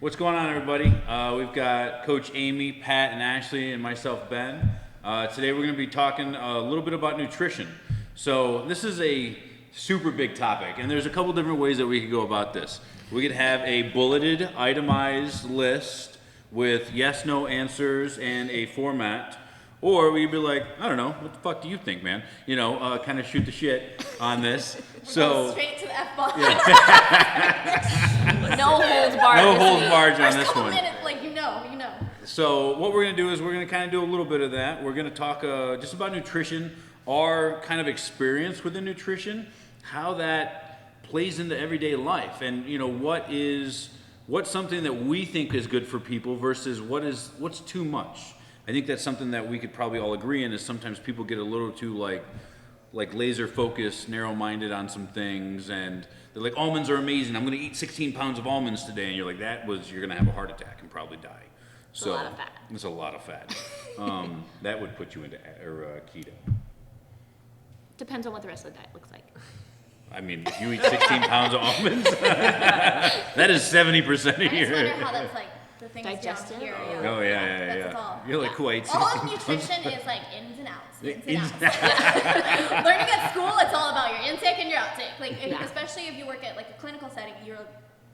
What's going on, everybody? We've got Coach Amy, Pat, and Ashley, and myself, Ben. Today we're going to be talking a little bit about nutrition. So this is a super big topic, and there's a couple different ways that we could go about this. We could have a bulleted, itemized list with yes, no answers and a format. Or we'd be like, I don't know, what the fuck do you think, man? You know, kind of shoot the shit on this. So straight to the F-bomb. Yeah. No holds barred. No holds barred on this one. Minutes, like you know. So what we're gonna do is we're gonna kind of do a little bit of that. We're gonna talk just about nutrition, our kind of experience within nutrition, how that plays into everyday life, and you know what's something that we think is good for people versus what's too much. I think that's something that we could probably all agree in, is sometimes people get a little too like laser focused, narrow minded on some things, and they're like, almonds are amazing, I'm gonna eat 16 pounds of almonds today, and you're like, you're gonna have a heart attack and probably die. It's a lot of fat. It's a lot of fat. That would put you into keto. Depends on what the rest of the diet looks like. I mean, if you eat 16 pounds of almonds, that is 70% of your... I just wonder how that's like the things digestive? down here. Oh, yeah. All. You're like, cool, I ate 16 all of pounds. Nutrition is like ins and outs. Learning at school, it's all about your intake and your outtake. Especially if you work at like a clinical setting,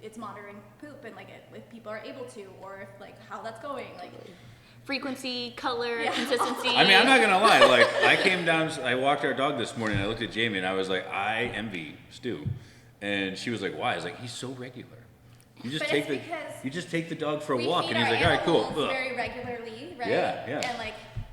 it's monitoring poop and if people are able to, or if how that's going, frequency, color, consistency. I mean, I'm not gonna lie. I walked our dog this morning. And I looked at Jamie and I was like, I envy Stu, and she was like, why? I was like, he's so regular. You just take the dog for a walk, and he's like, all right, cool. Very regularly, right? Yeah. And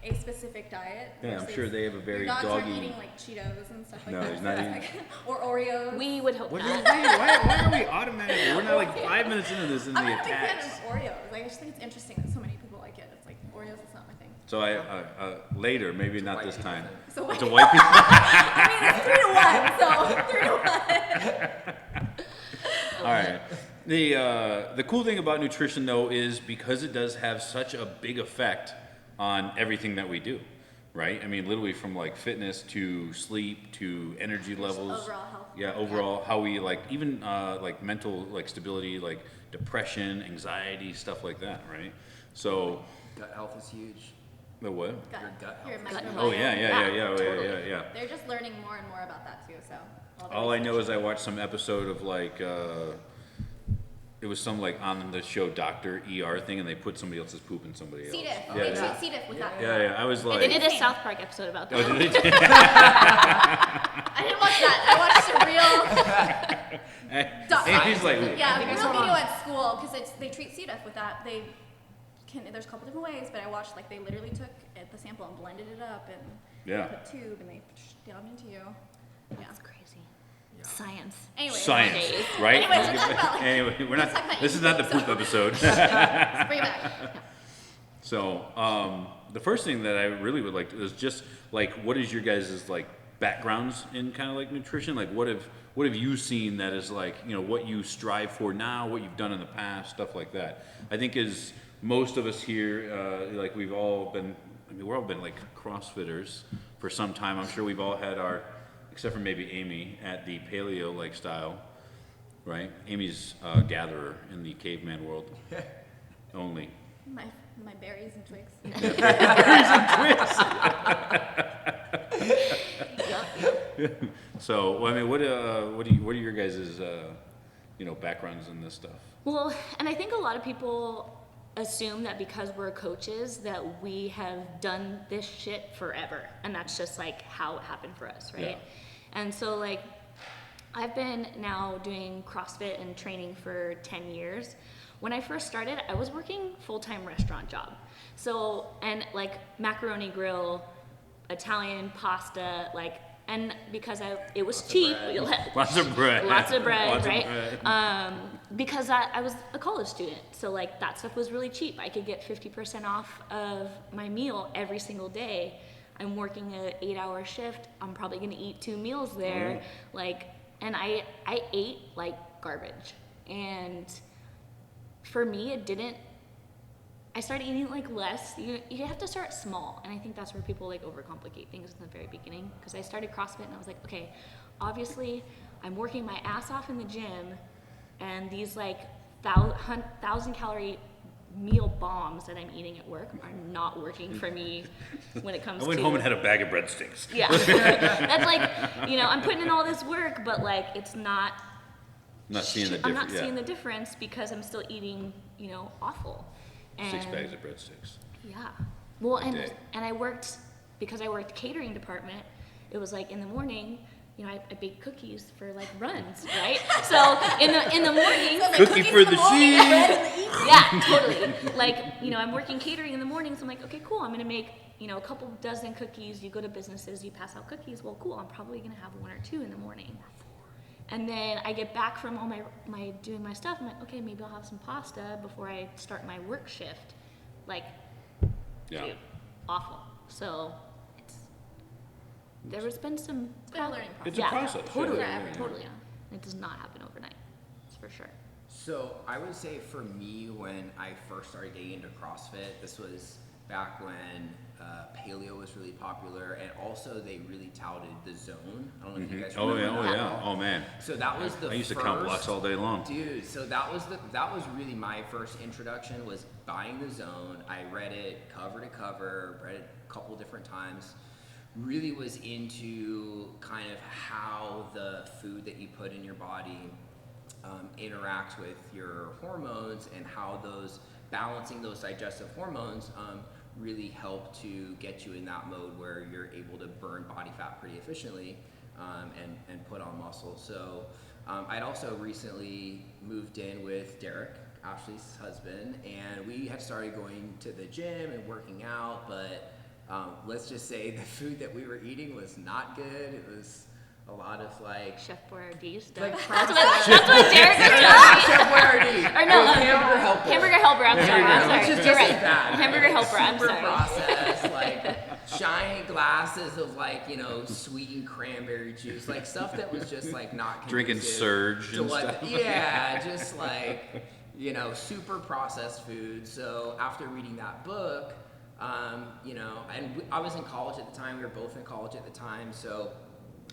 a specific diet. Yeah, I'm sure they have a very your dogs doggy. aren't eating Cheetos and stuff like No, that. he's not eating. Or Oreos. We would hope What not. why are we automatically? We're not 5 minutes into this, and I'm the not a big fan attacks. of Oreos. I just think it's interesting that so many people like it. It's Oreos is not my thing. So later, maybe not this time. So It's a white people. I mean, it's 3-1, so 3-1. All right. The cool thing about nutrition, though, is because it does have such a big effect on everything that we do, right? I mean, literally from fitness to sleep to energy levels. Overall health. Yeah, overall how we even mental stability, depression, anxiety, stuff like that, right? So Gut health is huge. the what? Your gut health. Oh yeah. They're just learning more and more about that too. So All I know is I watched some episode of it was some on the show Dr. ER thing, and they put somebody else's poop in somebody else. C. diff. Yeah, They yeah. treat C. diff with that. Yeah. I was like, They did a South Park episode about that. oh, did they? I didn't watch that. I watched a real. Amy's like, Yeah, real video at school because they treat C. diff with that. There's a couple different ways, but I watched they literally took the sample and blended it up and Yeah. put a tube and they down into you. Yeah. That's crazy. Science. Anyway, science, right? Anyways, we're talking about, Anyway, we're let's not. talk about This is not the poop episode. Let's bring it back. So, the first thing that I really would like to is just what is your guys' backgrounds in kind of nutrition? What have you seen that is what you strive for now, what you've done in the past, stuff like that. I think is most of us here, we've all been. I mean, we're all been CrossFitters for some time. I'm sure we've all had our, except for maybe Amy, at the paleo style, right? Amy's a gatherer in the caveman world only. My berries and twigs. Berries and twigs. So, I mean, what are your guys' backgrounds in this stuff? Well, and I think a lot of people assume that because we're coaches that we have done this shit forever, and that's just how it happened for us, right? Yeah. And so I've been now doing CrossFit and training for 10 years. When I first started, I was working full-time restaurant job. So, and macaroni grill, Italian pasta, and because it was cheap. Lots of bread. Lots of bread, Lots of right? bread. Because I was a college student, so that stuff was really cheap. I could get 50% off of my meal every single day. I'm working an 8-hour shift. I'm probably gonna eat 2 meals there. And I ate garbage. And for me, I started eating less. You have to start small, and I think that's where people overcomplicate things in the very beginning. Because I started CrossFit and I was like, okay, obviously I'm working my ass off in the gym, and these 1,000 calorie meal bombs that I'm eating at work are not working for me when it comes to. I went home and had a bag of breadsticks. Yeah. That's like, I'm putting in all this work, but like it's not. Not seeing the I'm difference. not seeing the difference because I'm still eating, awful. And 6 bags of breadsticks. yeah. Well, a day. and I worked catering department. It was like in the morning, I baked cookies for like runs, right? So in the morning, Cookie for the sheep. yeah, totally. Like, I'm working catering in the morning, so I'm like, okay, cool. I'm gonna make, a couple dozen cookies. You go to businesses, you pass out cookies. Well, cool. I'm probably gonna have 1 or 2 in the morning. And then I get back from all my doing my stuff. I'm like, okay, maybe I'll have some pasta before I start my work shift. Like, Yeah. dude, awful. So there has been some. It's been a learning process. It's a process. Totally, yeah. totally. It does not happen overnight. That's for sure. So I would say for me, when I first started getting into CrossFit, this was back when paleo was really popular, and also they really touted the zone. I don't know if you guys remember Oh that. yeah. Oh man. So that was the I used to count blocks all day long. Dude, so that was really my first introduction, was buying the zone. I read it cover to cover, read it a couple different times. Really was into kind of how the food that you put in your body interacts with your hormones, and how balancing those digestive hormones really help to get you in that mode where you're able to burn body fat pretty efficiently and put on muscle. So I'd also recently moved in with Derek, Ashley's husband, and we had started going to the gym and working out, but let's just say the food that we were eating was not good. It was a lot of like Chef Boyardee stuff. like That's what Derek was telling me. Chef Boyardee. Or no, Hamburger Helper. Hamburger Helper. I'm sorry. Which is You're just right. as bad. Hamburger Helper. I'm Super sorry. processed, like giant glasses of like sweetened cranberry juice, like stuff that was just like not Drinking conducive Surge to and what stuff. Yeah, just like super processed food. So after reading that book, and I was in college at the time. We were both in college at the time, so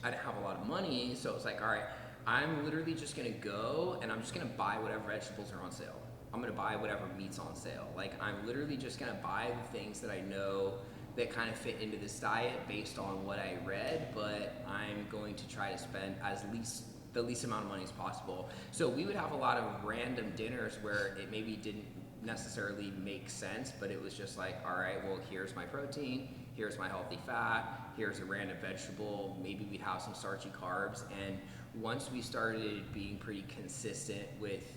I didn't have a lot of money. So it was like, all right, I'm literally just gonna go and I'm just gonna buy whatever vegetables are on sale. I'm gonna buy whatever meat's on sale. Like, I'm literally just gonna buy the things that I know that kind of fit into this diet based on what I read, but I'm going to try to spend the least amount of money as possible. So we would have a lot of random dinners where it maybe didn't necessarily make sense, but it was just like, all right, well, here's my protein, here's my healthy fat, here's a random vegetable, maybe we'd have some starchy carbs. And once we started being pretty consistent with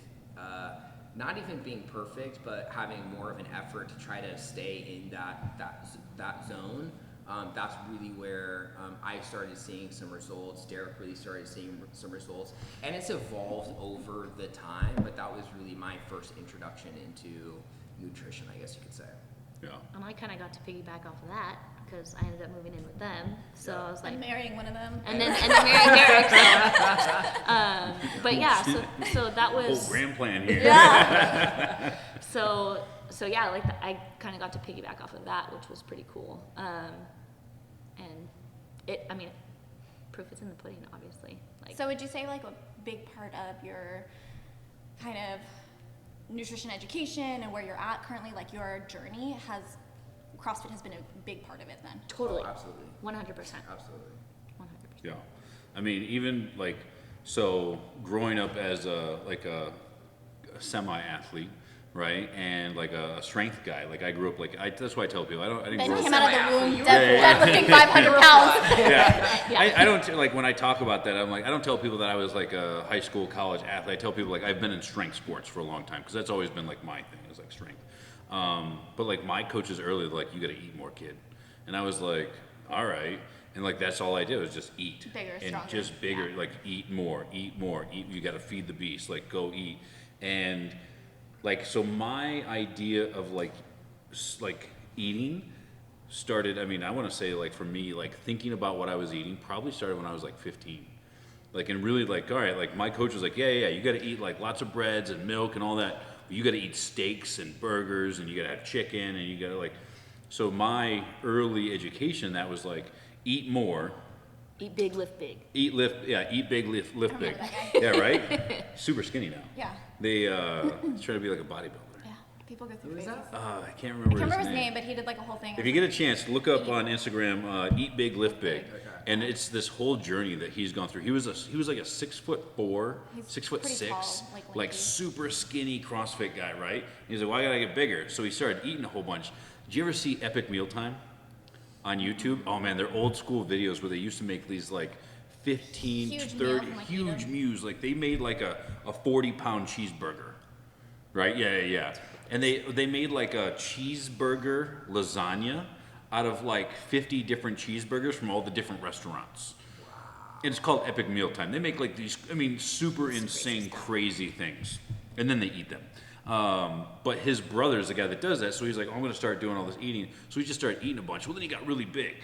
not even being perfect, but having more of an effort to try to stay in that zone, that's really where I started seeing some results. Derek really started seeing some results, and it's evolved over the time, but that was really my first introduction into nutrition, I guess you could say. Yeah. And I kind of got to piggyback off of that because I ended up moving in with them. So I was like, I'm marrying one of them. and then marrying Derek. So, but yeah, so that was. Whole grand plan here. Yeah. So yeah, like I kind of got to piggyback off of that, which was pretty cool. And proof is in the pudding, obviously. Like, So would you say like a big part of your kind of nutrition education and where you're at currently, like your journey, CrossFit has been a big part of it then? totally. Oh, absolutely. 100%. Absolutely. 100%. Yeah. I mean, even like, so growing up as a semi-athlete, right? And like a strength guy. Like I grew up that's why I tell people, I didn't Ben grow came up. out of the womb Yeah. deadlifting 500 pounds. Yeah. I don't, like when I talk about that, I'm like, I don't tell people that I was like a high school, college athlete. I tell people like I've been in strength sports for a long time because that's always been like my thing, is like strength. But like my coaches earlier, like, you got to eat more, kid. And I was like, all right. And like, that's all I did was just eat. Bigger, and stronger. just bigger, Yeah. like eat more, eat. You got to feed the beast, like go eat. And like, so my idea of like eating started, I mean, I want to say like for me, like thinking about what I was eating probably started when I was like 15. Like, and really like, all right, like my coach was like, yeah, you got to eat like lots of breads and milk and all that. But you got to eat steaks and burgers and you got to have chicken and you got to like, so my early education, that was like, eat more. Eat big, lift big. Eat big, lift big. that guy. Yeah, right? Super skinny now. Yeah. They try to be like a bodybuilder. Yeah, people go through Who is phases. that? I can't I remember, can't remember his name, but he did like a whole thing. If you get a chance, look up on Instagram, Eat Big, Lift Big, Okay. and it's this whole journey that he's gone through. He was like a 6'4", He's 6'6", pretty tall, like lanky. super skinny CrossFit guy, right? He's like, well, I gotta get bigger. So he started eating a whole bunch. Did you ever see Epic Mealtime on YouTube? Oh man, they're old school videos where they used to make these like 15, Huge 30, meal from, like, huge Edam. meals. Like they made like a 40-pound cheeseburger. Right? Yeah. And they made like a cheeseburger lasagna out of like 50 different cheeseburgers from all the different restaurants. And it's called Epic Mealtime. They make like these, super insane, crazy things. And then they eat them. But his brother's the guy that does that, so he's like, I'm going to start doing all this eating. So he just started eating a bunch. Well, then he got really big.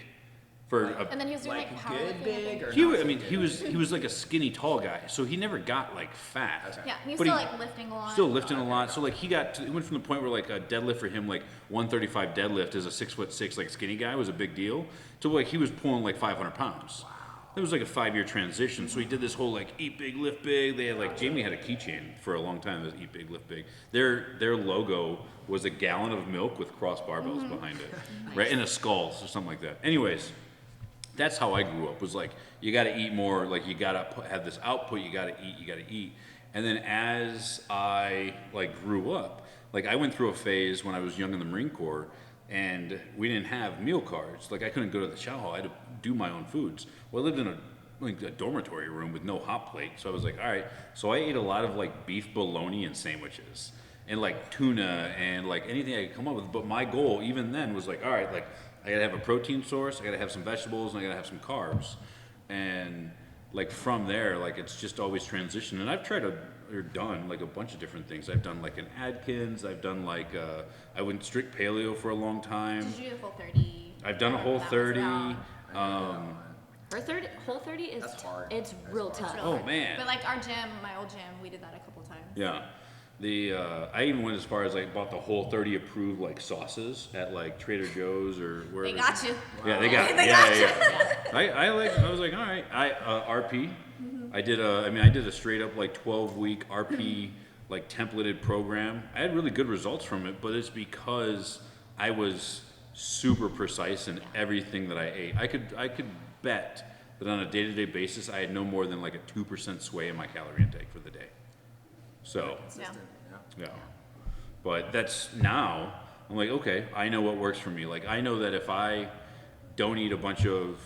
And then he was doing like Like powerlifting. good big or He, not I so mean, good? he was like a skinny, tall guy, so he never got like fat. Okay. Yeah, he was But still like lifting a lot. Still lifting a lot. So like he went from the point where like a deadlift for him, like 135 deadlift as a 6'6" like skinny guy was a big deal, to like he was pulling like 500 pounds. It was like a 5-year transition. So he did this whole like eat big, lift big. They had like Jamie had a keychain for a long time that was eat big, lift big. Their logo was a gallon of milk with cross barbells behind it, right, and a skull or something like that. Anyways. That's how I grew up, was like, you gotta eat more, like you gotta have this output, you gotta eat. And then as I like grew up, like I went through a phase when I was young in the Marine Corps and we didn't have meal cards. Like I couldn't go to the chow hall, I had to do my own foods. Well, I lived in a dormitory room with no hot plate. So I was like, all right. So I ate a lot of like beef bologna and sandwiches and like tuna and like anything I could come up with. But my goal even then was like, all right, like I gotta have a protein source, I gotta have some vegetables, and I gotta have some carbs. And like from there, like it's just always transitioned. And I've tried or done like a bunch of different things. I've done like an Atkins, I've done like, I went strict paleo for a long time. Did you do the full 30? I've done a whole That was 30. long. Whole 30 is That's hard. it's That's real hard. tough. Really Oh, hard. man. But like our gym, my old gym, we did that a couple times. Yeah. I even went as far as like bought the whole 30 approved like sauces at like Trader Joe's or wherever. They got you. Yeah, they got. They yeah, got yeah. I was like, all right. RP. I did a straight up like 12-week RP like templated program. I had really good results from it, but it's because I was super precise in everything that I ate. I could bet that on a day-to-day basis, I had no more than like a 2% sway in my calorie intake for the day. So. Consistent, Yeah. But that's now, I'm like, okay, I know what works for me. Like, I know that if I don't eat a bunch of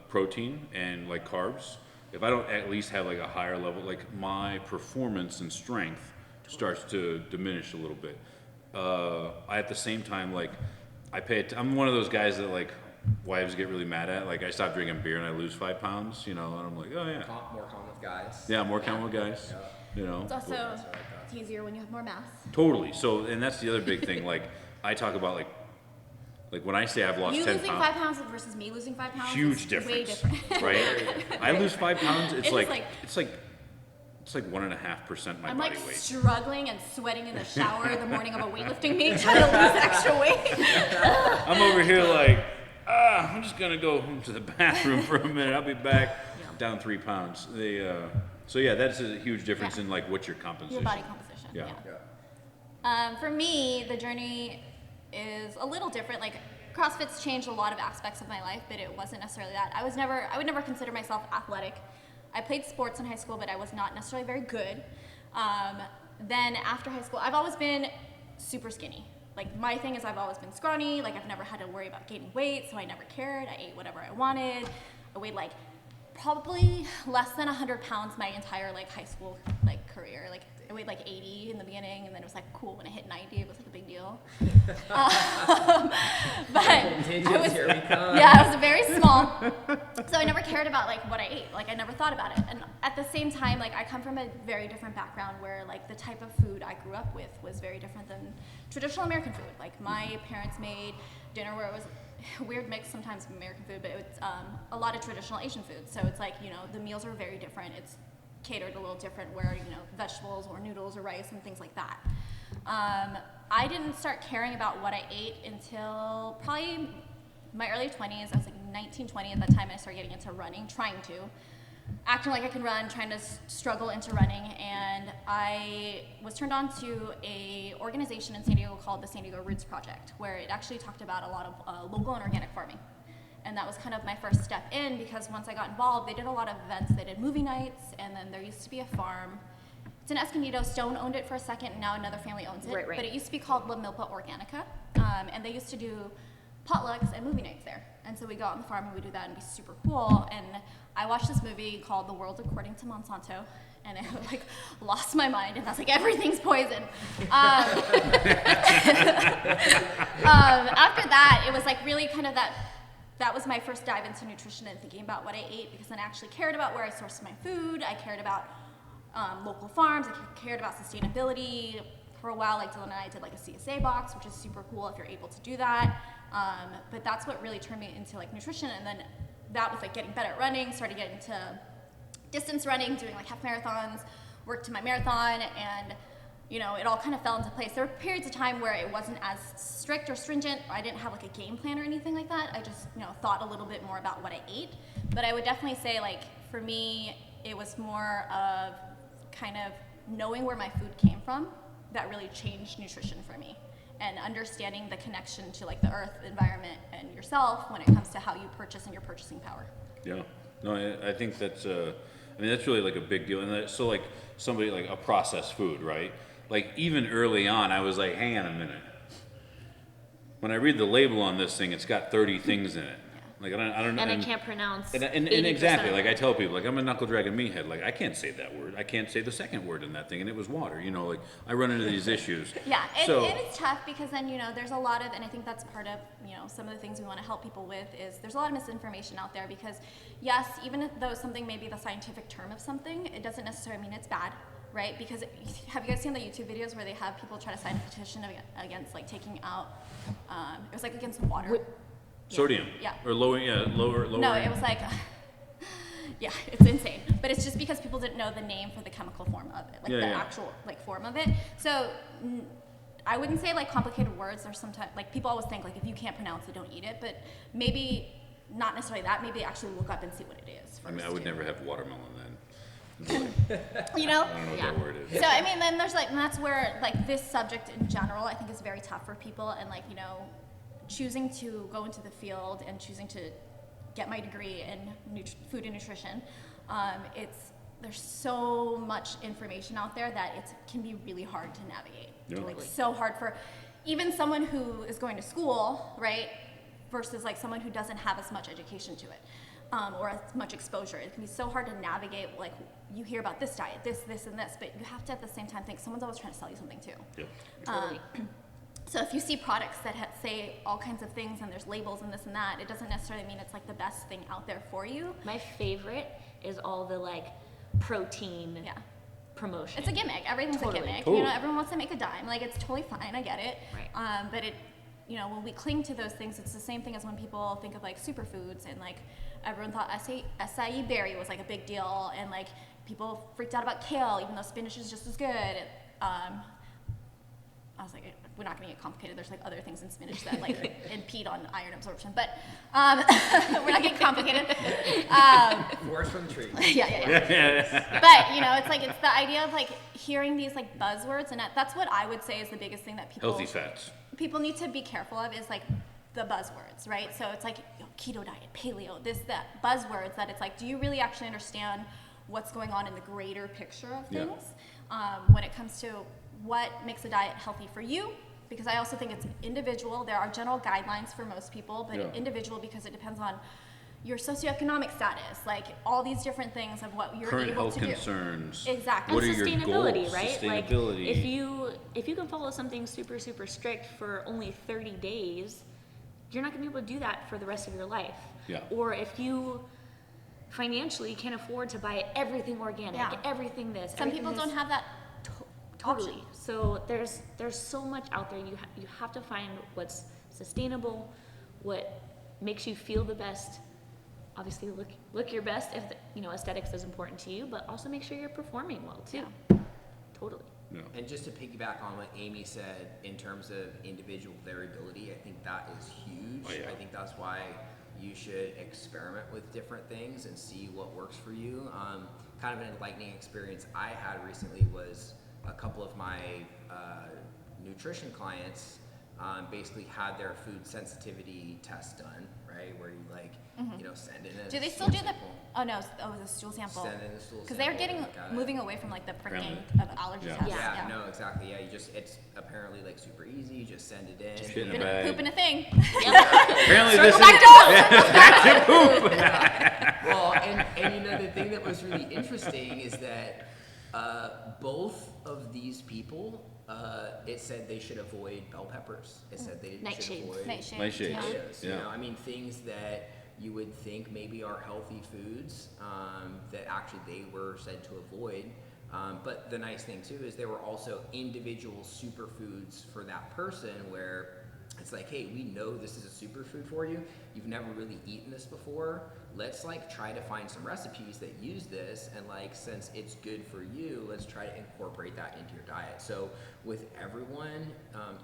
protein and like carbs, if I don't at least have like a higher level, like my performance and strength starts to diminish a little bit. I at the same time, like, I'm one of those guys that like wives get really mad at. Like, I stop drinking beer and I lose 5 pounds, and I'm like, oh yeah. More common with guys. Yeah, more common with guys. It's also easier when you have more mass. Totally. So, and that's the other big thing. Like, I talk about like when I say I've lost You 10 losing pounds, 5 pounds versus me losing 5 pounds huge is difference, way different. right? I lose 5 pounds. It's It's like, like- it's like 1.5% my I'm body like weight. struggling and sweating in the shower the morning of a weightlifting meet trying to lose extra weight. I'm over here like, I'm just gonna go home to the bathroom for a minute. I'll be back. Down 3 pounds. So yeah, that's a huge difference Yeah. in like what's your compensation. Your body composition. Yeah. For me, the journey is a little different. Like CrossFit's changed a lot of aspects of my life, but it wasn't necessarily that. I would never consider myself athletic. I played sports in high school, but I was not necessarily very good. Then after high school, I've always been super skinny. Like my thing is I've always been scrawny. Like I've never had to worry about gaining weight, so I never cared. I ate whatever I wanted. I weighed like probably less than 100 pounds my entire like high school like career. Like I weighed like 80 in the beginning, and then it was like cool when I hit 90. It was like a big deal. But I was, Here we come. yeah, I was very small, so I never cared about like what I ate. Like I never thought about it. And at the same time, like I come from a very different background where like the type of food I grew up with was very different than traditional American food. Like my parents made dinner where it was a weird mix sometimes of American food, but it's a lot of traditional Asian food. So it's like, the meals are very different. It's catered a little different where, vegetables or noodles or rice and things like that. I didn't start caring about what I ate until probably my early 20s. I was like 19, 20 at that time. I started getting into running, trying to. acting like I can run, trying to struggle into running, and I was turned on to a organization in San Diego called the San Diego Roots Project, where it actually talked about a lot of local and organic farming. And that was kind of my first step in, because once I got involved, they did a lot of events. They did movie nights, and then there used to be a farm. It's in Escondido. Stone owned it for a second, and now another family owns it. Right. But it used to be called La Milpa Organica, and they used to do potlucks and movie nights there. And so we go out on the farm and we do that, and it'd be super cool. And I watched this movie called The World According to Monsanto, and I like lost my mind, and I was like, everything's poison. After that, it was like really kind of that was my first dive into nutrition and thinking about what I ate, because then I actually cared about where I sourced my food. I cared about local farms. I cared about sustainability. For a while, like Dylan and I did like a CSA box, which is super cool if you're able to do that. But that's what really turned me into like nutrition. And then that was like getting better at running, started getting into distance running, doing like half marathons, worked to my marathon, and you know, it all kind of fell into place. There were periods of time where it wasn't as strict or stringent. I didn't have like a game plan or anything like that. I just, you know, thought a little bit more about what I ate. But I would definitely say, like, for me, it was more of kind of knowing where my food came from that really changed nutrition for me, and understanding the connection to like the earth, the environment, and yourself when it comes to how you purchase and your purchasing power. Yeah, no, I think that's I mean, that's really like a big deal. And so like somebody like a processed food, right? Like even early on, I was like, hang on a minute. When I read the label on this thing, it's got 30 things in it. Like I don't know. And I can't pronounce. And 80% exactly, of like it. I tell people, like I'm a knuckle dragon meathead. Like I can't say that word. I can't say the second word in that thing, and it was water. You know, like I run into these issues. Yeah, So and it's tough because then, you know, there's a lot of, and I think that's part of, you know, some of the things we want to help people with is there's a lot of misinformation out there, because yes, even though something may be the scientific term of something, it doesn't necessarily mean it's bad, right? Because have you guys seen the YouTube videos where they have people try to sign a petition against like taking out, it was like against water. sodium. Yeah. Or lower. No, it was like, yeah, it's insane. But it's just because people didn't know the name for the chemical form of it, like actual like form of it. So I wouldn't say like complicated words. There's sometimes like people always think like if you can't pronounce it, don't eat it. But maybe not necessarily that. Maybe actually look up and see what it is first. I mean, I would too. never have watermelon then. You know. I don't know what Yeah. that word is. So I mean, then there's like, and that's where like this subject in general, I think is very tough for people, and like, you know, choosing to go into the field and choosing to get my degree in food and nutrition, there's so much information out there that it can be really hard to navigate. Yeah. Like so hard for even someone who is going to school, right, versus like someone who doesn't have as much education to it. Or as much exposure. It can be so hard to navigate, like you hear about this diet, this, and this, but you have to at the same time think someone's always trying to sell you something too. Yeah. Totally. So if you see products that say all kinds of things and there's labels and this and that, it doesn't necessarily mean it's like the best thing out there for you. My favorite is all the like protein Yeah. promotion. It's a gimmick. Everything's Totally. a gimmick. Totally. You know, everyone wants to make a dime. Like it's totally fine. I get it. Right. But it, you know, when we cling to those things, it's the same thing as when people think of like superfoods, and like everyone thought acai berry was like a big deal, and like people freaked out about kale, even though spinach is just as good. I was like, we're not going to get complicated. There's like other things in spinach that like impede on iron absorption, but we're not getting complicated. Forest from the tree. Yeah. But you know, it's like, it's the idea of like hearing these like buzzwords, and that's what I would say is the biggest thing that Healthy fats. people need to be careful of, is like the buzzwords, right? So it's like, you know, keto diet, paleo, this, that, buzzwords that it's like, do you really actually understand what's going on in the greater picture of Yeah. things when it comes to what makes a diet healthy for you? Because I also think it's individual. There are general guidelines for most people, but Yeah. individual because it depends on your socioeconomic status, like all these different things of what you're Current able health to do. concerns. Exactly. What are And your sustainability, goals? right? Sustainability. Like if you can follow something super strict for only 30 days, you're not gonna be able to do that for the rest of your life. Yeah. Or if you financially can't afford to buy everything organic, Yeah. everything this. Some people don't have that. Totally. option. So there's so much out there. You have to find what's sustainable, what makes you feel the best. Obviously, look your best if you know aesthetics is important to you, but also make sure you're performing well too. Totally. Yeah. And just to piggyback on what Amy said in terms of individual variability, I think that is huge. Oh, yeah. I think that's why, you should experiment with different things and see what works for you. Kind of an enlightening experience I had recently was a couple of my nutrition clients basically had their food sensitivity test done, right? Where you like, send in a Do they still stool do the? sample. Oh no, the stool sample. Send in the stool Because they're sample, getting look at it. moving away from like the freaking Apparently. allergy Yeah. test. Yeah, no, exactly. Yeah, it's apparently like super easy. You just send it in. Shit in a Poop in, bag. poop in a thing. Apparently this Circle is back to us. Well, and the thing that was really interesting is that both of these people, it said they should avoid bell peppers. It said they should Nightshades. avoid Nightshades. Nightshades. Yeah. potatoes. Yeah. You know, I mean, things that you would think maybe are healthy foods that actually they were said to avoid. But the nice thing too is there were also individual superfoods for that person where it's like, hey, we know this is a superfood for you. You've never really eaten this before. Let's like try to find some recipes that use this, and like since it's good for you, let's try to incorporate that into your diet. So with everyone,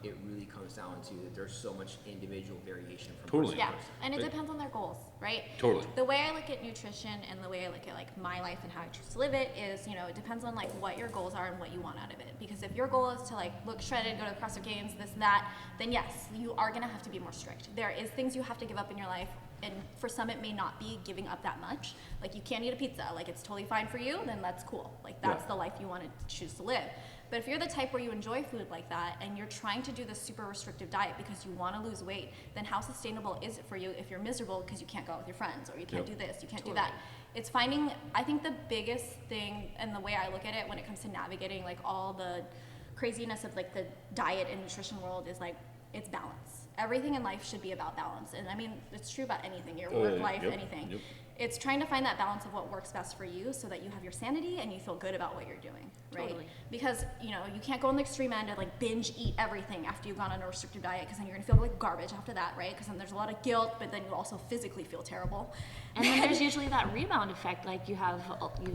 it really comes down to that there's so much individual variation from Totally. person Yeah, to person. and it depends on their goals, right? Totally. The way I look at nutrition and the way I look at like my life and how I choose to live it is, it depends on like what your goals are and what you want out of it. Because if your goal is to like look shredded, go to the CrossFit Games, this and that, then yes, you are gonna have to be more strict. There is things you have to give up in your life, and for some it may not be giving up that much. Like you can't eat a pizza, like it's totally fine for you, then that's cool. Like that's Yeah. the life you want to choose to live. But if you're the type where you enjoy food like that and you're trying to do this super restrictive diet because you want to lose weight, then how sustainable is it for you if you're miserable because you can't go out with your friends, or you can't Yep. do this, you can't do that? It's finding, I think the biggest thing, and the way I look at it when it comes to navigating like all the craziness of like the diet and nutrition world is like, it's balance. Everything in life should be about balance. And I mean, it's true about anything, your work life, Yep, anything. yep. It's trying to find that balance of what works best for you so that you have your sanity and you feel good about what you're doing, right? Totally. Because, you can't go on the extreme end and like binge eat everything after you've gone on a restrictive diet, because then you're gonna feel like garbage after that, right? Because then there's a lot of guilt, but then you also physically feel terrible. And then there's usually that rebound effect, like you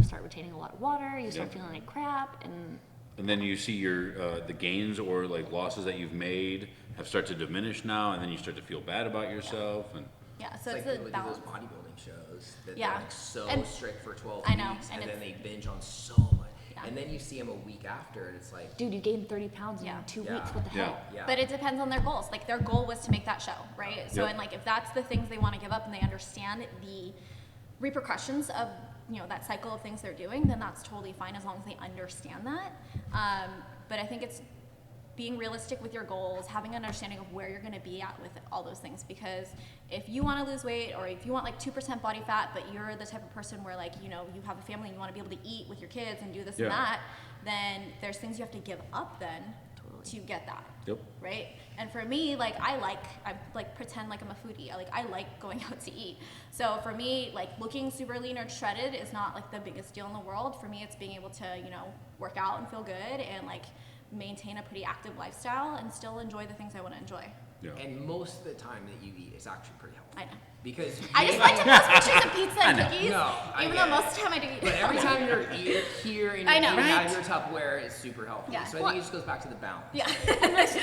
start retaining a lot of water, you start Yeah. feeling like crap, and And then you see your the gains or like losses that you've made have started to diminish now, and then you start to feel bad about yourself. And Yeah, so It's it's like a people do balance. those bodybuilding shows that Yeah. they're like so And- strict for 12 I know, weeks, and and then they it's- binge on so much. Yeah. And then you see them a week after, and it's like, dude, you gained 30 pounds in Yeah. 2 Yeah. weeks, what the Yeah. hell? yeah. But it depends on their goals. Like their goal was to make that show, right? So Yep. and like if that's the things they want to give up and they understand the repercussions of that cycle of things they're doing, then that's totally fine as long as they understand that. But I think it's being realistic with your goals, having an understanding of where you're going to be at with all those things. Because if you want to lose weight, or if you want like 2% body fat, but you're the type of person where like, you have a family and you want to be able to eat with your kids and do this Yeah. and that, then there's things you have to give up then to get that. Yep. Right? And for me, like I pretend like I'm a foodie. I like going out to eat. So for me, like looking super lean or shredded is not like the biggest deal in the world. For me, it's being able to, work out and feel good and like maintain a pretty active lifestyle and still enjoy the things I want to enjoy. yeah. And most of the time that you eat is actually pretty healthy. I know. Because I just like to post pictures of pizza and cookies, No, I even get though most it. of the time I do eat. But every time you're here and I you're know, eating out right? of your Tupperware, it's super healthy. Yeah. So I think it just goes back to the balance. Yeah.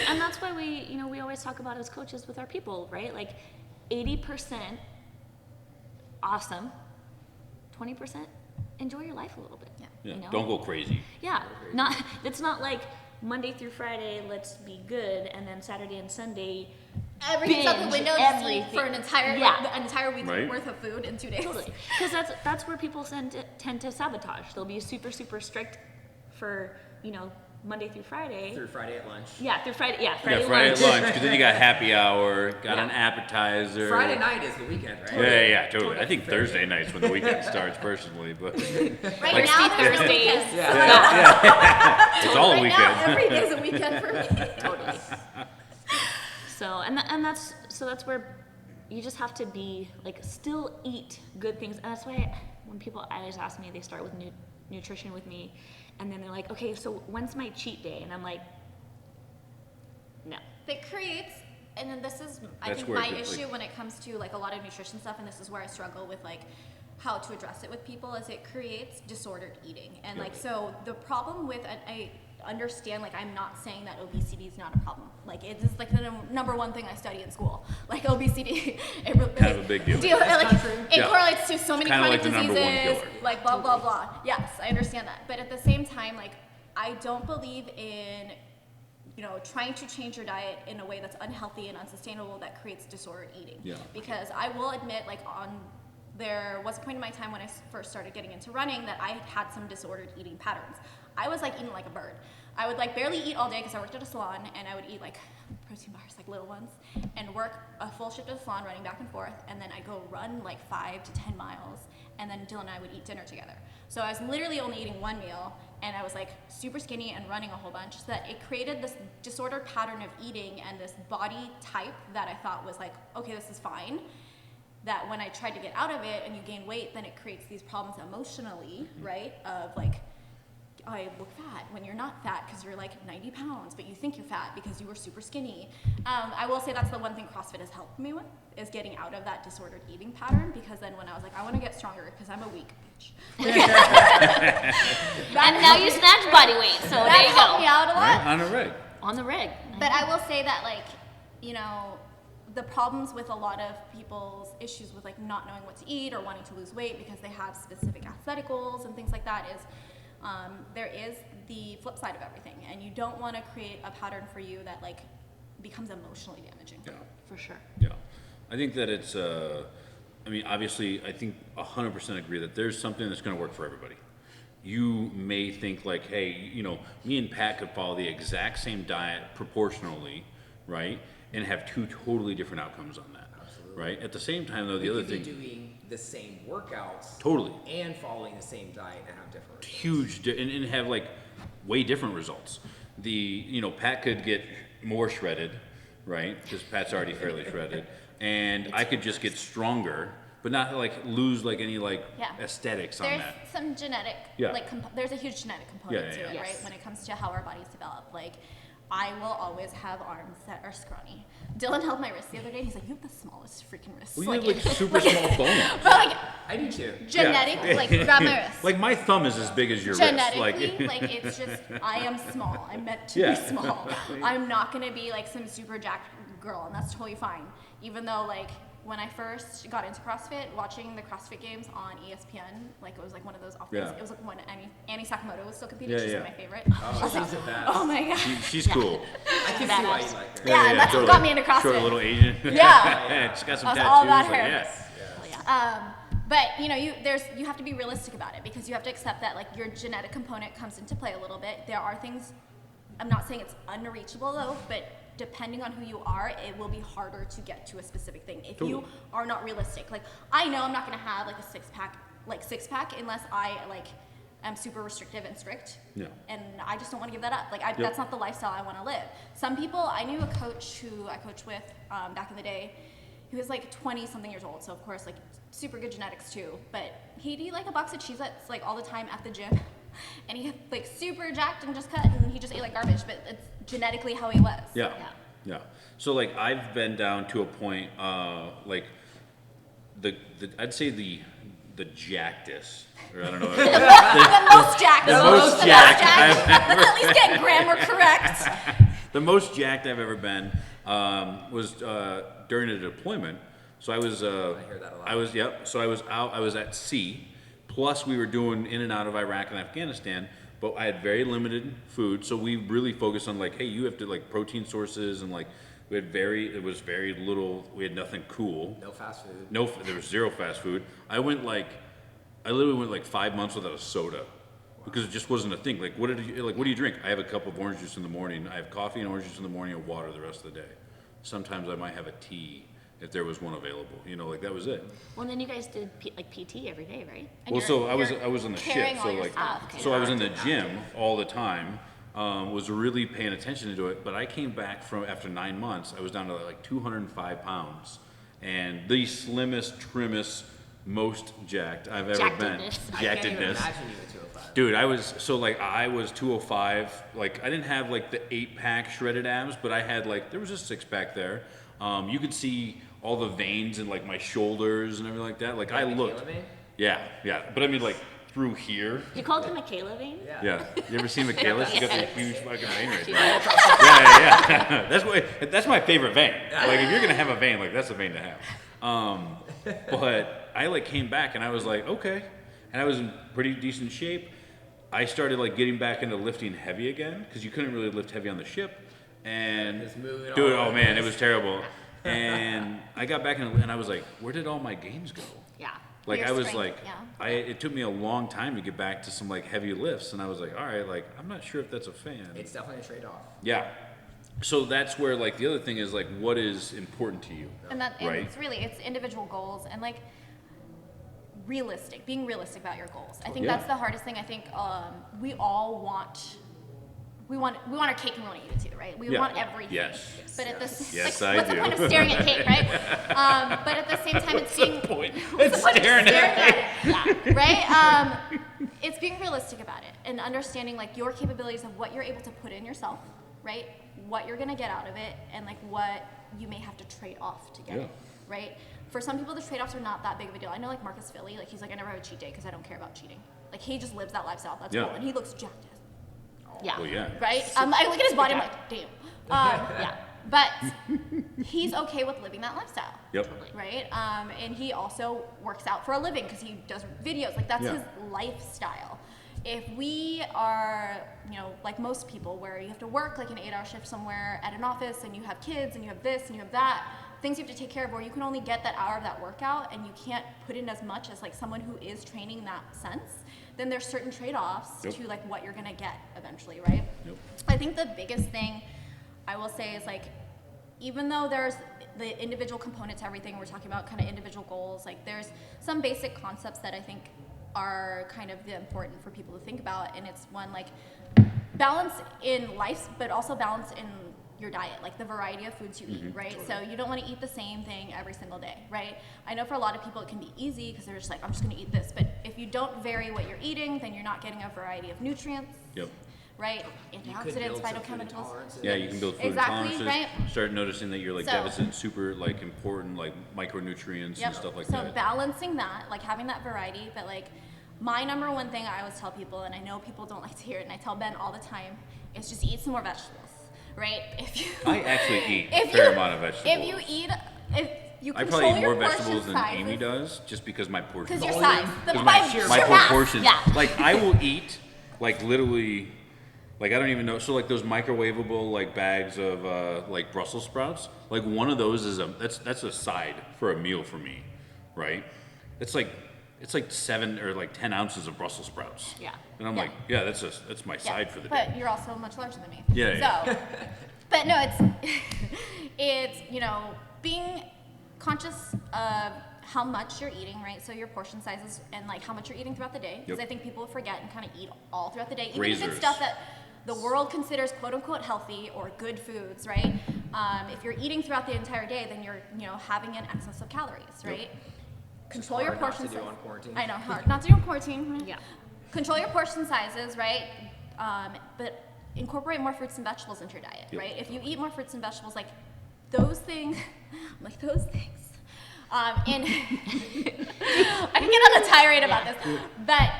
And that's why we always talk about as coaches with our people, right? Like 80% awesome, 20% enjoy your life a little bit. Yeah. Yeah. Don't go crazy. Yeah, it's not like Monday through Friday, let's be good, and then Saturday and Sunday, Everything's out the binge window just eat everything. for an entire Yeah. an entire week's Right. worth of food in 2 days. totally. Because that's where people tend to sabotage. They'll be super, super strict for, Monday through Friday. Through Friday at lunch. Yeah, through Friday. Yeah, Yeah, Friday at lunch, because then you got happy hour, got Yeah. an appetizer. Friday night is the weekend, right? Yeah, totally. I think Thursday night's when the weekend starts, personally, but Right Like now, there's no Thursdays. weekends. Yeah. it's all a Right weekend. now, every day's a weekend for me. Totally. So that's where you just have to be like still eat good things, and that's why when people always ask me, they start with nutrition with me, and then they're like, okay, so when's my cheat day? And I'm like, no. That creates, and then this is, I That's think, where my it gets, issue like- when it comes to like a lot of nutrition stuff, and this is where I struggle with like how to address it with people, is it creates disordered eating. And Yeah. like, so the problem with, understand, like, I'm not saying that obesity is not a problem. Like, it's just like the number one thing I study in school. Like, obesity, Kind of a big deal. It correlates to so many Kinda chronic like the number one diseases, killer. like blah blah blah. Yes, I understand that, but at the same time, like, I don't believe in, you know, trying to change your diet in a way that's unhealthy and unsustainable that creates disordered eating. Yeah. Because I will admit, like, there was a point in my time when I first started getting into running that I had some disordered eating patterns. I was like eating like a bird. I would like barely eat all day because I worked at a salon, and I would eat like protein bars, like little ones, and work a full shift at the salon running back and forth, and then I'd go run like 5 to 10 miles, and then Dylan and I would eat dinner together. So I was literally only eating one meal, and I was like super skinny and running a whole bunch, so that it created this disordered pattern of eating and this body type that I thought was like, okay, this is fine. That when I tried to get out of it and you gain weight, then it creates these problems emotionally, right? Of like, I look fat when you're not fat because you're like 90 pounds, but you think you're fat because you were super skinny. I will say that's the one thing CrossFit has helped me with, is getting out of that disordered eating pattern, because then when I was like, I want to get stronger because I'm a weak bitch. And now you snatch body weight, so there you helped me go. out a lot. Right? On a reg. On the reg. But I will say that, like, you know, the problems with a lot of people's issues with like not knowing what to eat or wanting to lose weight because they have specific athletic goals and things like that is there is the flip side of everything, and you don't want to create a pattern for you that like becomes emotionally damaging. Yeah. For sure. Yeah. I think that it's, I mean, obviously, I think 100% agree that there's something that's going to work for everybody. You may think like, hey, you know, me and Pat could follow the exact same diet proportionally, right? And have two totally different outcomes on that. Absolutely. Right? At the same time, though, the We other could be thing, doing the same workouts totally, and following the same diet and have different results. huge, and have like way different results. You know, Pat could get more shredded, right? Because Pat's already fairly shredded. And I could just get stronger, but not like lose like any like Yeah. aesthetics on There's that. some genetic, Yeah. like, there's a huge genetic component Yeah, to yeah, it, yeah. right? Yes. When it comes to how our bodies develop. Like, I will always have arms that are scrawny. Dylan held my wrist the other day, and he's like, you have the smallest freaking wrists. Well, you have like super small bones. But like, I do too. genetic, like, grab my wrist. Like my thumb is as big as your wrist. Genetically, like, it's just, I am small. I'm meant to Yeah. be small. I'm not gonna be like some super jacked girl, and that's totally fine. Even though, like, when I first got into CrossFit, watching the CrossFit Games on ESPN, like, it was like one of those off days. Yeah. It was like when Annie Sakamoto was still competing. Yeah, She's yeah. one of my favorite. Oh, she's the best. Oh my god. She's cool. I can see why you like her. Yeah, that's what got me into CrossFit. Short little Asian. Yeah. She's got some I was tattoos. all about like, her. yeah. Oh, yeah. But you know, you have to be realistic about it, because you have to accept that like your genetic component comes into play a little bit. There are things, I'm not saying it's unreachable though, but depending on who you are, it will be harder to get to a specific thing if you are not realistic. Like, I know I'm not gonna have like a six pack unless I like am super restrictive and strict. Yeah. And I just don't want to give that up. Like, that's not the lifestyle I want to live. Some people, I knew a coach who I coached with back in the day. He was like 20 something years old, so of course like super good genetics too. But he'd eat like a box of Cheez-Its like all the time at the gym, and he like super jacked and just cut, and he just ate like garbage. But it's genetically how he was. Yeah. Yeah. So like I've been down to a point, like I'd say the jackedest, or I don't know. The most jacked. The most jacked Let's at least get grammar correct. The most jacked I've ever been was during a deployment. So I was. I hear that a lot. I was. Yep. So I was out. I was at sea. Plus, we were doing in and out of Iraq and Afghanistan. But I had very limited food, so we really focused on like, hey, you have to like protein sources, and like it was very little. We had nothing cool. No fast food. No, there was zero fast food. I literally went like 5 months without a soda. Because it just wasn't a thing. Like, what do you drink? I have a cup of orange juice in the morning. I have coffee and orange juice in the morning, and water the rest of the day. Sometimes I might have a tea if there was one available. You know, like that was it. Well, then you guys did like PT every day, right? And Well, so I was you're on the carrying ship, all so your like, stuff, okay. so I was in the gym all the time. Was really paying attention to it, but I came back from after 9 months. I was down to like 205 pounds, and the slimmest, trimmest, most jacked I've ever been. Jackedness. I can't even Jackedness. imagine you at 205. Dude, I was 205. Like, I didn't have like the 8-pack shredded abs, but I had like, there was a 6-pack there. You could see all the veins in like my shoulders and everything like that. Like, I Like looked. Caleb, eh? Yeah. But I mean, like, through here. You called it Michaela vein? Yeah. You ever seen Michaela? She got that huge fucking vein right She there. does. Yeah. That's my favorite vein. Like if you're gonna have a vein, like that's a vein to have. But I like came back and I was like, okay, and I was in pretty decent shape. I started like getting back into lifting heavy again because you couldn't really lift heavy on the ship. And Just moving dude, all oh over man, the it was terrible. And I got back in and I was like, where did all my gains go? Yeah. Like Your I was strength, like, yeah. it took me a long time to get back to some like heavy lifts, and I was like, all right, like I'm not sure if that's a fan. It's definitely a trade-off. Yeah. So that's where like the other thing is like, what is important to you? And Right. it's individual goals and like being realistic about your goals. I think Yeah. that's the hardest thing. I think we all we want our cake and we want to eat it too, right? We Yeah. want everything. Yes. But at the Yes, like, I what's do. the point of staring at cake, right? But at the same time, it's being Point. what's It's the point of staring at at it? Yeah, right? It's being realistic about it and understanding like your capabilities of what you're able to put in yourself, right? What you're gonna get out of it, and like what you may have to trade off to get Yeah. it, right? For some people, the trade-offs are not that big of a deal. I know like Marcus Philly, like he's like, I never have a cheat day because I don't care about cheating. Like he just lives that lifestyle. That's Yeah. cool, and he looks jacked as Yeah. Well, yeah. right? I look at his body, I'm like, damn. Yeah. But he's okay with living that lifestyle. Yep. Right? And he also works out for a living because he does videos. Like that's Yeah. his lifestyle. If we are, like most people where you have to work like an 8-hour shift somewhere at an office and you have kids and you have this and you have that, things you have to take care of, or you can only get that hour of that workout and you can't put in as much as like someone who is training that sense, then there's certain trade-offs Yep. to like what you're gonna get eventually, right? Yep. I think the biggest thing I will say is like, even though there's the individual component to everything, we're talking about kind of individual goals, like there's some basic concepts that I think are kind of important for people to think about, and it's one like balance in life, but also balance in your diet, like the variety of foods you eat, right? So you don't want to eat the same thing every single day, right? I know for a lot of people it can be easy because they're just like, I'm just going to eat this, but if you don't vary what you're eating, then you're not getting a variety of nutrients, Yep. right? You could Antioxidants, build some food phytochemicals. intolerances. Yeah, you can build food Exactly, intolerances. right? Start noticing that you're like So- deficit in super like important like micronutrients Yep. and stuff like so that. balancing that, like having that variety, but like my number one thing I always tell people, and I know people don't like to hear it, and I tell Ben all the time, is just eat some more vegetables, right? If you, I actually eat a if fair you- amount of vegetables. If you I control probably eat your more vegetables portion than sizes, Amy does, just because my portions. because your size, the Because by my sheer my mass. proportions. Yeah. Like I will eat like literally, like I don't even know. So like those microwavable like bags of like Brussels sprouts. Like one of those is that's a side for a meal for me, right? It's like 7 or like 10 ounces of Brussels sprouts. Yeah. And I'm Yeah. like, yeah, that's my Yeah, side for the but day. you're also much larger than me. Yeah, So, but no, it's being conscious of how much you're eating, right? So your portion sizes and like how much you're eating throughout the day. Because Yep. I think people forget and kind of eat all throughout the day, even if Grazers. it's stuff that the world considers quote unquote healthy or good foods, right? If you're eating throughout the entire day, then you're having an excess of calories, right? Control your hard not portion to do size. on quarantine. I know, hard not to do on quarantine. Yeah. Control your portion sizes, right? But incorporate more fruits and vegetables into your diet, Yep. right? If you eat more fruits and vegetables, like those things, like those things. And I can get on a tirade about this, but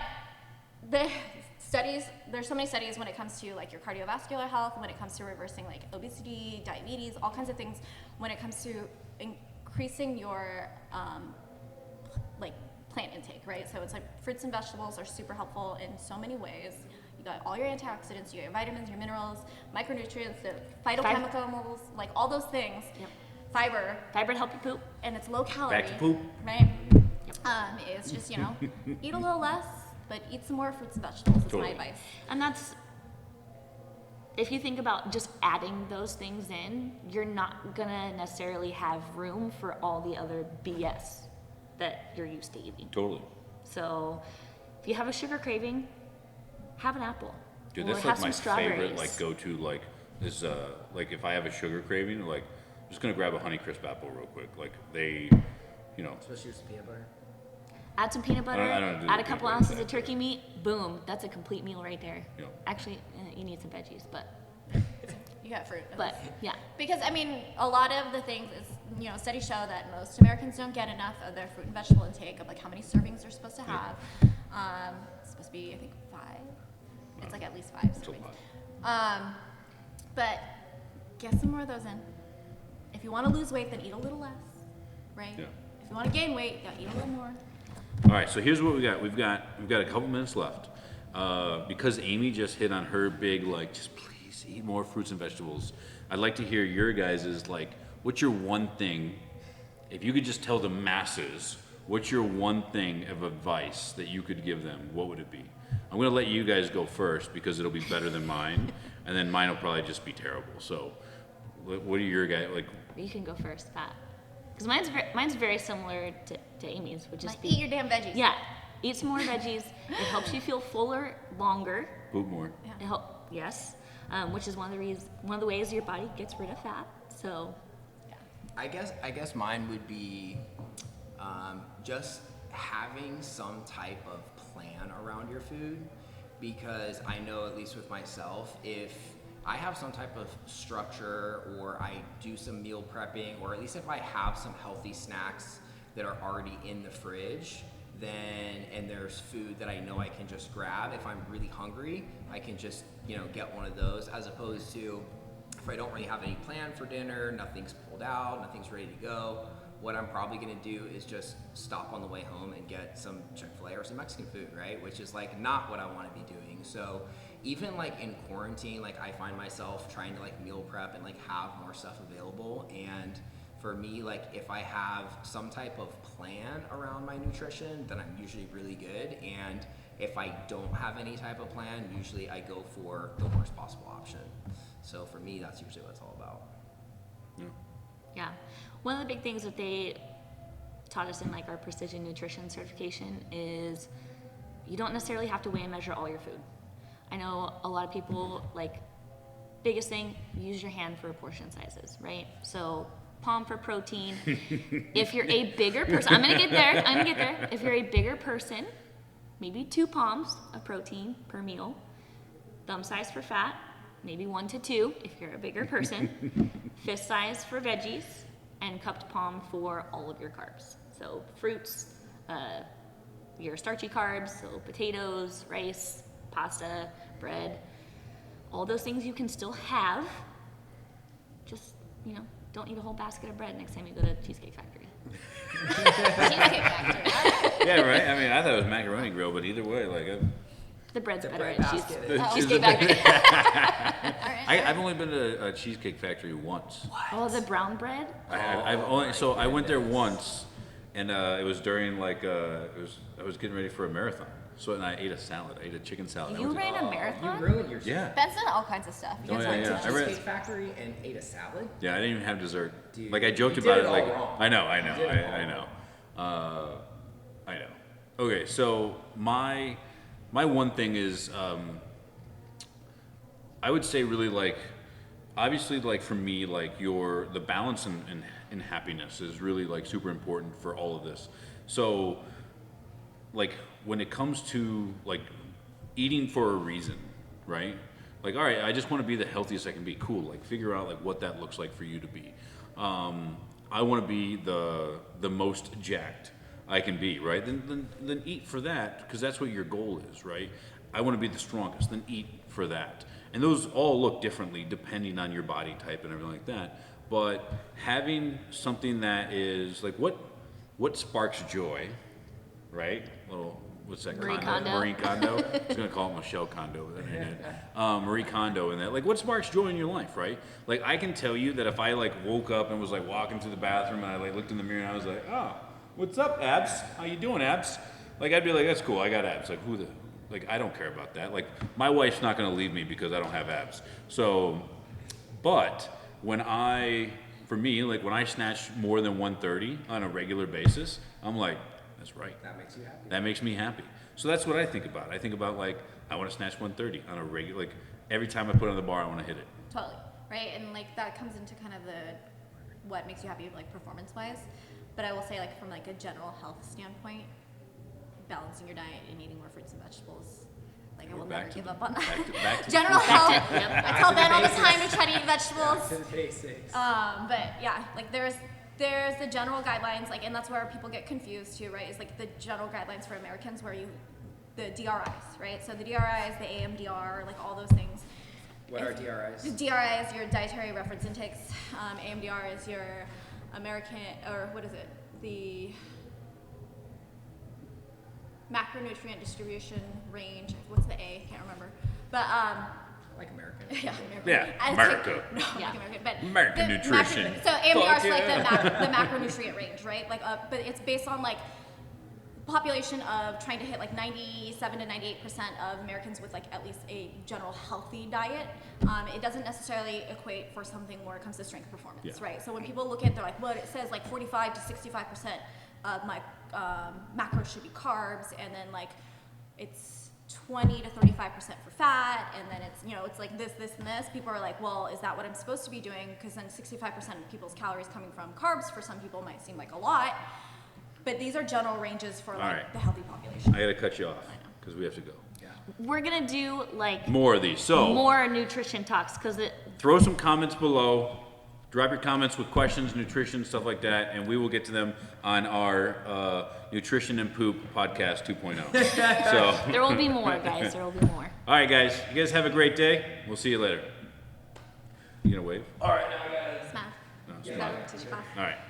there's so many studies when it comes to like your cardiovascular health, when it comes to reversing like obesity, diabetes, all kinds of things, when it comes to increasing your like plant intake, right? So it's like fruits and vegetables are super helpful in so many ways. You got all your antioxidants, you got your vitamins, your minerals, micronutrients, the phytochemicals, like all those things. Yep. Fiber, Fiber to help you poop. and it's low calorie. Back to poop. Right? It's just, eat a little less, but eat some more fruits and vegetables is Totally. my advice. And that's, if you think about just adding those things in, you're not gonna necessarily have room for all the other BS that you're used to eating. Totally. So if you have a sugar craving, have an apple. Dude, or that's have like my some favorite strawberries. like go-to like is like if I have a sugar craving, like I'm just gonna grab a Honeycrisp apple real quick. Like they, Especially with some peanut butter. Add some peanut butter, I don't do add the a couple peanut butter ounces of thing. turkey meat, boom, that's a complete meal right there. Yeah. Actually, you need some veggies, but You got fruit. yeah. Because a lot of the things is, studies show that most Americans don't get enough of their fruit and vegetable intake of like how many servings they're supposed to have. supposed to be, I think, 5. It's like at least 5 That's a servings. lot. But get some more of those in. If you want to lose weight, then eat a little less, right? Yeah. If you want to gain weight, you gotta eat a little more. All right, so here's what we got. We've got a couple minutes left. Because Amy just hit on her big, like, just please eat more fruits and vegetables. I'd like to hear your guys' like, what's your one thing, if you could just tell the masses, what's your one thing of advice that you could give them? What would it be? I'm gonna let you guys go first because it'll be better than mine, and then mine will probably just be terrible. So, what are your guys like? You can go first, Pat. Because mine's very similar to Amy's, which is Like, eat your damn veggies. Yeah, eat some more veggies. It helps you feel fuller longer. Poop more. Yes, which is one of the ways your body gets rid of fat. So, I guess mine would be just having some type of plan around your food, because I know, at least with myself, if I have some type of structure or I do some meal prepping, or at least if I have some healthy snacks that are already in the fridge, and there's food that I know I can just grab. If I'm really hungry, I can just, get one of those, as opposed to if I don't really have any plan for dinner, nothing's pulled out, nothing's ready to go, what I'm probably gonna do is just stop on the way home and get some Chick-fil-A or some Mexican food, right? Which is like not what I wanna be doing. So even like in quarantine, like I find myself trying to like meal prep and like have more stuff available. And for me, like if I have some type of plan around my nutrition, then I'm usually really good. And if I don't have any type of plan, usually I go for the worst possible option. So for me, that's usually what it's all about. yeah. One of the big things that they taught us in like our precision nutrition certification is you don't necessarily have to weigh and measure all your food. I know a lot of people, like, biggest thing, use your hand for portion sizes, right? So palm for protein. If you're a bigger person, I'm gonna get there. If you're a bigger person, maybe 2 palms of protein per meal. Thumb size for fat, maybe 1 to 2 if you're a bigger person. Fist size for veggies, and cupped palm for all of your carbs. So fruits, your starchy carbs, so potatoes, rice, pasta, bread, all those things you can still have. Just, don't eat a whole basket of bread next time you go to Cheesecake Factory. Cheesecake Factory. Yeah, right. I mean, I thought it was Macaroni Grill, but either way, like, The bread's The better bread at basket. Cheesecake Factory. I've only been to a Cheesecake Factory once. Oh, the brown bread? I went there once, and it was during like I was getting ready for a marathon, so and I ate a salad. I ate a chicken salad. I You went to- ran a You marathon? ruined your Yeah. Ben's done all kinds of stuff. You Oh, guys yeah, went to yeah. I read- Cheesecake Factory and ate a salad? Yeah, I didn't even have dessert. Dude, Like I joked you about did it. it Like all wrong. I know. You did it all I know. I know. Okay, so my one thing is I would say really like obviously like for me like the balance and happiness is really like super important for all of this. So like when it comes to like eating for a reason, right? Like, all right, I just want to be the healthiest I can be. Cool. Like figure out like what that looks like for you to be. I want to be the most jacked I can be, right? Then eat for that, because that's what your goal is, right? I want to be the strongest. Then eat for that. And those all look differently depending on your body type and everything like that. But having something that is like what sparks joy, right? Little what's that? Marie Kondo? Kondo. Marie Kondo. I was gonna call it Michelle Kondo, but then I didn't. Marie Kondo and that. Like, what sparks joy in your life, right? Like, I can tell you that if I like woke up and was like walking to the bathroom and I like looked in the mirror and I was like, oh, what's up, abs? How you doing, abs? Like, I'd be like, that's cool. I got abs. Like, like, I don't care about that. Like, my wife's not gonna leave me because I don't have abs. So, but for me, like when I snatch more than 130 on a regular basis, I'm like, that's right. That makes you happy. That makes me happy. So that's what I think about. I think about like, I want to snatch 130 on a regular, like every time I put it on the bar, I want to hit it. Totally, right? And like that comes into kind of what makes you happy, like performance-wise. But I will say, like from like a general health standpoint, balancing your diet and eating more fruits and vegetables. Like I will never give up on that. Back to General health. Yep. I tell Ben all the basics. time to try to eat vegetables. To the basics. But yeah, like there's the general guidelines, like, and that's where people get confused too, right? Is like the general guidelines for Americans where the DRIs, right? So the DRIs, the AMDR, like all those things. What are DRIs? DRI is your dietary reference intakes. AMDR is your American, or what is it? The macronutrient distribution range. What's the A? Can't remember. But Like American. yeah, American. Yeah, America. No, Yeah. like American. But American the nutrition. So AMDR is Fuck like yeah. the macronutrient range, right? Like, but it's based on like population of trying to hit like 97 to 98% of Americans with like at least a general healthy diet. It doesn't necessarily equate for something where it comes to strength performance, Yeah. right? So when people look at, they're like, well, it says like 45 to 65% of my macros should be carbs, and then like it's 20 to 35% for fat, and then it's, you know, it's like this, and this. People are like, well, is that what I'm supposed to be doing? Because then 65% of people's calories coming from carbs for some people might seem like a lot. But these are general ranges for like right. the healthy population. I gotta cut you off because we have to go. We're gonna do like More of these. So more nutrition talks because it throw some comments below. Drop your comments with questions, nutrition, stuff like that, and we will get to them on our Nutrition and Poop podcast 2.0. So, there will be more, guys. There will be more. all right, guys. You guys have a great day. We'll see you later. You gonna wave? Smash. No, Is that what teacher class? all right.